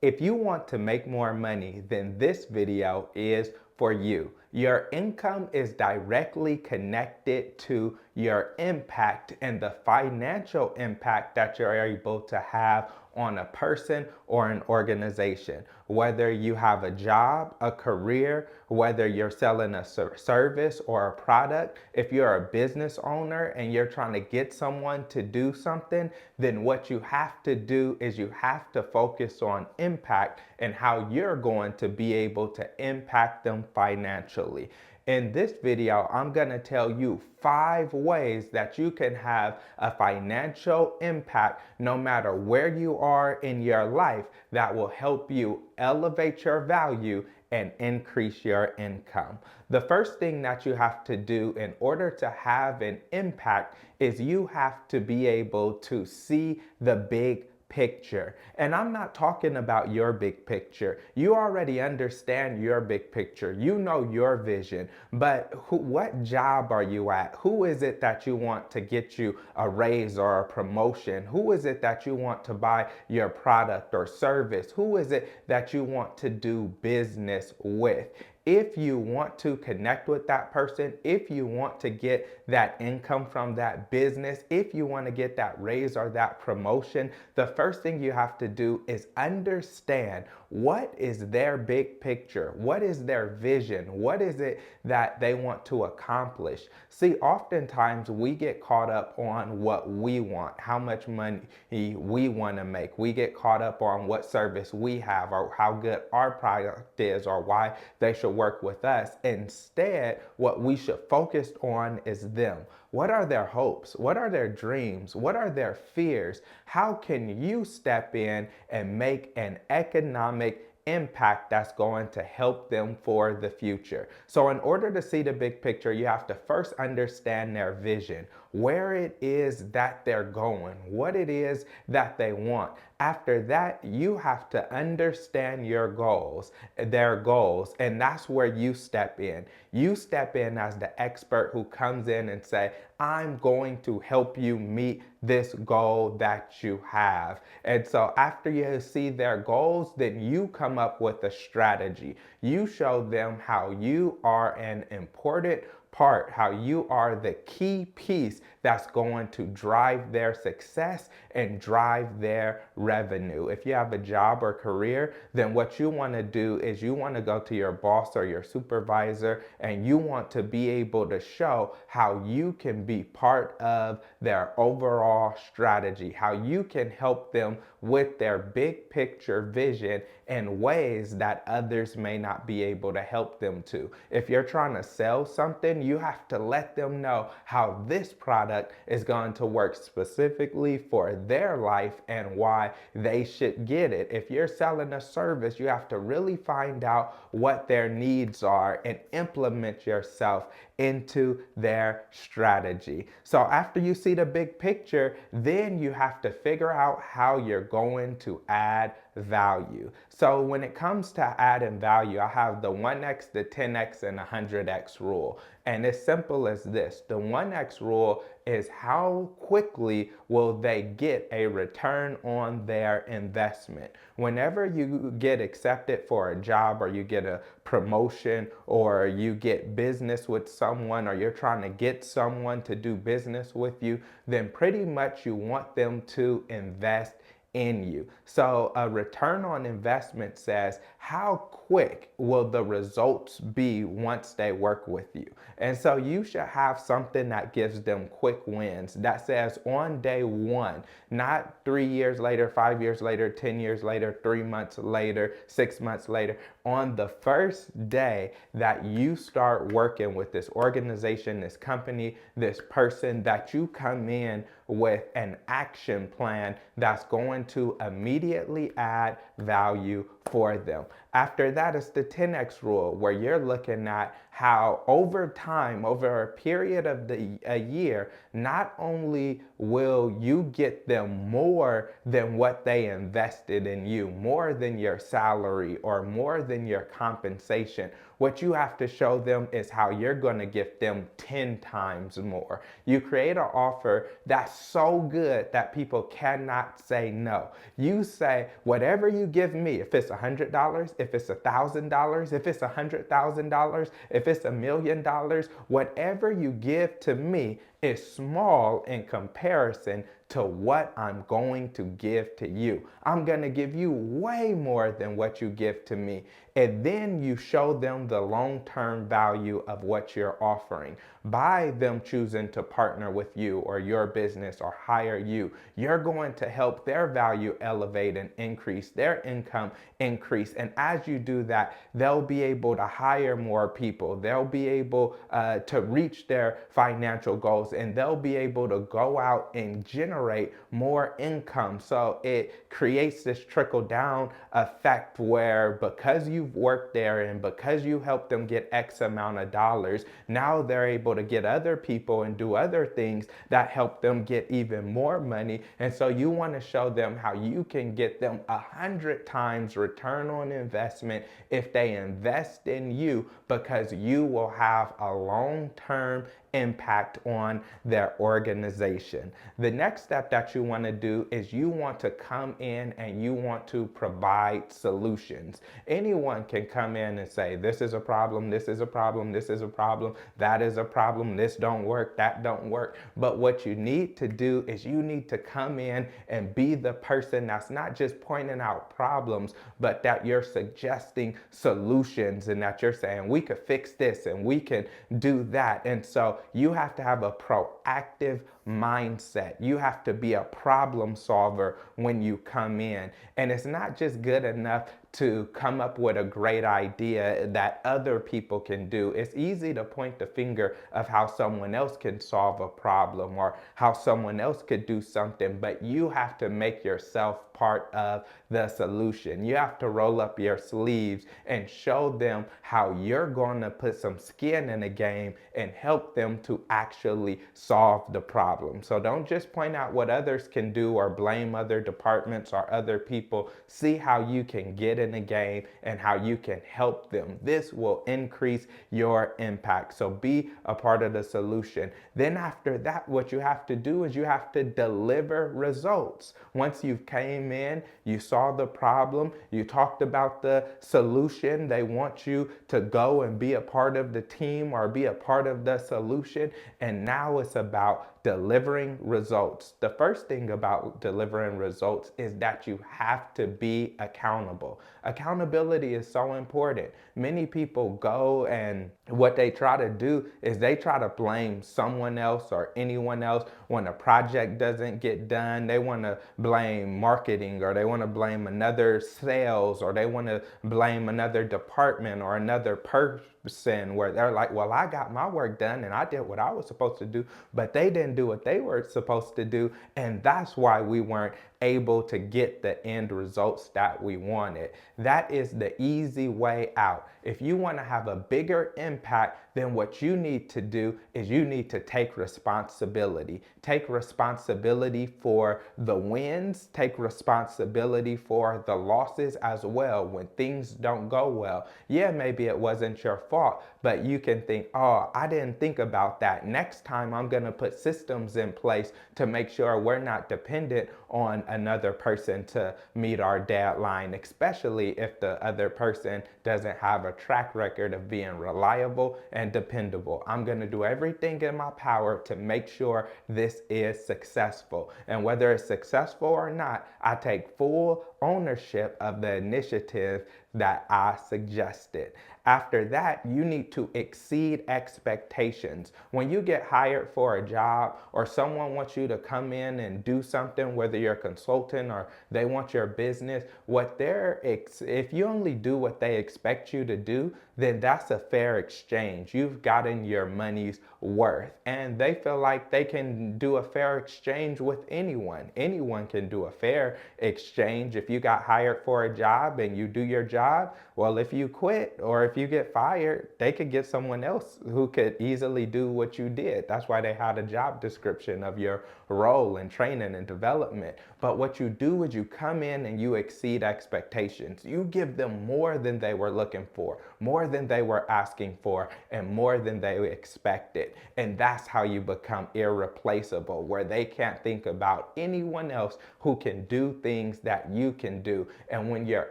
If you want to make more money, then this video is for you. Your income is directly connected to your impact and the financial impact that you're able to have on a person or an organization. Whether you have a job, a career, whether you're selling a service or a product, if you're a business owner and you're trying to get someone to do something, then what you have to do is you have to focus on impact and how you're going to be able to impact them financially. In this video, I'm going to tell you 5 ways that you can have a financial impact no matter where you are in your life that will help you elevate your value and increase your income. The first thing that you have to do in order to have an impact is you have to be able to see the big picture. And I'm not talking about your big picture. You already understand your big picture. You know your vision. But what job are you at? Who is it that you want to get you a raise or a promotion? Who is it that you want to buy your product or service? Who is it that you want to do business with? If you want to connect with that person, if you want to get that income from that business, if you want to get that raise or that promotion, the first thing you have to do is understand what is their big picture, what is their vision, what is it that they want to accomplish. See, oftentimes we get caught up on what we want, how much money we want to make. We get caught up on what service we have or how good our product is or why they should work with us. Instead, what we should focus on is them. What are their hopes? What are their dreams? What are their fears? How can you step in and make an economic impact that's going to help them for the future? So in order to see the big picture, you have to first understand their vision, where it is that they're going, what it is that they want. After that, you have to understand your goals, their goals, and that's where you step in. You step in as the expert who comes in and say, I'm going to help you meet this goal that you have. And so after you see their goals, then you come up with a strategy. You show them how you are an important part, how you are the key piece that's going to drive their success and drive their revenue. If you have a job or career, then what you want to do is you want to go to your boss or your supervisor and you want to be able to show how you can be part of their overall strategy, how you can help them with their big picture vision in ways that others may not be able to help them to. If you're trying to sell something, you have to let them know how this product is going to work specifically for their life and why they should get it. If you're selling a service, you have to really find out what their needs are and implement yourself into their strategy. So after you see the big picture, then you have to figure out how you're going to add value. So when it comes to adding value, I have the 1x, the 10x, and 100x rule. And it's simple as this. The 1x rule is how quickly will they get a return on their investment. Whenever you get accepted for a job or you get a promotion or you get business with someone or you're trying to get someone to do business with you, then pretty much you want them to invest in you. So a return on investment says how quick will the results be once they work with you. And so you should have something that gives them quick wins that says on day one, not 3 years later, 5 years later, 10 years later, 3 months later, 6 months later. On the first day that you start working with this organization, this company, this person, that you come in with an action plan that's going to immediately add value for them. After that is the 10x rule, where you're looking at how over time, over a period of a year, not only will you get them more than what they invested in you, more than your salary or more than your compensation. What you have to show them is how you're going to give them 10 times more. You create an offer that's so good that people cannot say no. You say, whatever you give me, if it's $100, if it's $1,000, if it's $100,000, if it's $1,000,000, whatever you give to me is small in comparison to what I'm going to give to you. I'm going to give you way more than what you give to me. And then you show them the long-term value of what you're offering. By them choosing to partner with you or your business or hire you, you're going to help their value elevate and increase, their income increase. And as you do that, they'll be able to hire more people. They'll be able to reach their financial goals, and they'll be able to go out and generate more income. So it creates this trickle down effect where, because you've worked there and because you helped them get X amount of dollars, now they're able to get other people and do other things that help them get even more money. And so you want to show them how you can get them 100 times return on investment if they invest in you, because you will have a long-term impact on their organization. The next step that you want to do is you want to come in and you want to provide solutions. Anyone can come in and say, this is a problem, this is a problem, this is a problem, that is a problem, this don't work, that don't work. But what you need to do is you need to come in and be the person that's not just pointing out problems, but that you're suggesting solutions, and that you're saying, we could fix this and we can do that. And so you have to have a proactive mindset. You have to be a problem solver when you come in. And it's not just good enough to come up with a great idea that other people can do. It's easy to point the finger of how someone else can solve a problem or how someone else could do something, but you have to make yourself part of the solution. You have to roll up your sleeves and show them how you're going to put some skin in the game and help them to actually solve the problem. So don't just point out what others can do or blame other departments or other people. See how you can get in the game and how you can help them. This will increase your impact. So be a part of the solution. Then after that, what you have to do is you have to deliver results. Once you've came in, you saw the problem, you talked about the solution, they want you to go and be a part of the team or be a part of the solution. And now it's about delivering results. The first thing about delivering results is that you have to be accountable. Accountability is so important. Many people go and what they try to do is they try to blame someone else or anyone else when a project doesn't get done. They want to blame marketing, or they want to blame another sales, or they want to blame another department or another person, where they're like, well, I got my work done and I did what I was supposed to do, but they didn't do what they were supposed to do. And that's why we weren't able to get the end results that we wanted. That is the easy way out. If you want to have a bigger impact, then what you need to do is you need to take responsibility. Take responsibility for the wins, take responsibility for the losses as well when things don't go well. Yeah, maybe it wasn't your fault, but you can think, oh, I didn't think about that. Next time I'm going to put systems in place to make sure we're not dependent on another person to meet our deadline, especially if the other person doesn't have a track record of being reliable and dependable. I'm going to do everything in my power to make sure this is successful. And whether it's successful or not, I take full ownership of the initiative that I suggested. After that, you need to exceed expectations. When you get hired for a job or someone wants you to come in and do something, whether you're a consultant or they want your business, if you only do what they expect you to do, then that's a fair exchange. You've gotten your money's worth. And they feel like they can do a fair exchange with anyone. Anyone can do a fair exchange. If you got hired for a job and you do your job, well, if you quit or if you get fired, they could get someone else who could easily do what you did. That's why they had a job description of your role and training and development. But what you do is you come in and you exceed expectations. You give them more than they were looking for, more than they were asking for, and more than they expected. And that's how you become irreplaceable, where they can't think about anyone else who can do things that you can do. And when you're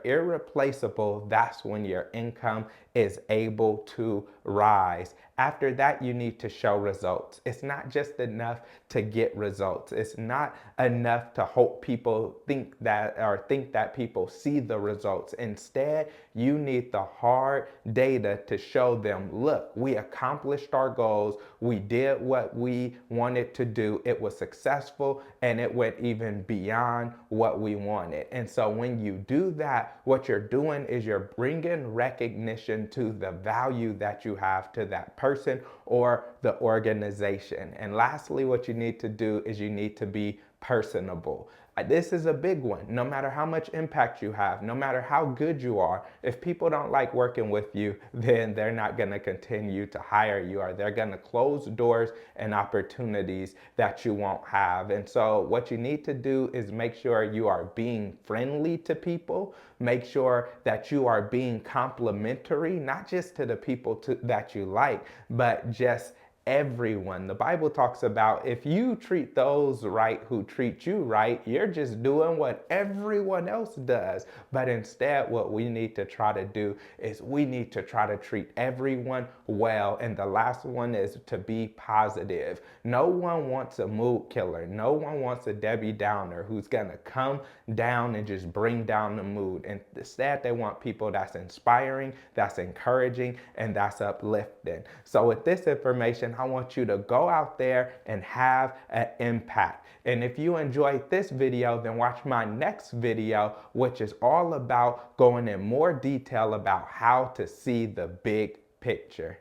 irreplaceable, that's when your income is able to rise. After that, you need to show results. It's not just enough to get results. It's not enough to hope people think that people see the results. Instead, you need the hard data to show them, look, we accomplished our goals. We did what we wanted to do. It was successful and it went even beyond what we wanted. And so when you do that, what you're doing is you're bringing recognition to the value that you have to that person or the organization. And lastly, what you need to do is you need to be personable. This is a big one. No matter how much impact you have, no matter how good you are, if people don't like working with you, then they're not going to continue to hire you, or they're going to close doors and opportunities that you won't have. And so what you need to do is make sure you are being friendly to people. Make sure that you are being complimentary, not just to the people that you like, but just everyone. The Bible talks about if you treat those right who treat you right, you're just doing what everyone else does. But instead, what we need to try to do is we need to try to treat everyone well. And the last one is to be positive. No one wants a mood killer. No one wants a Debbie Downer who's going to come down and just bring down the mood. And instead, they want people that's inspiring, that's encouraging, and that's uplifting. So with this information, I want you to go out there and have an impact. And if you enjoyed this video, then watch my next video, which is all about going in more detail about how to see the big picture.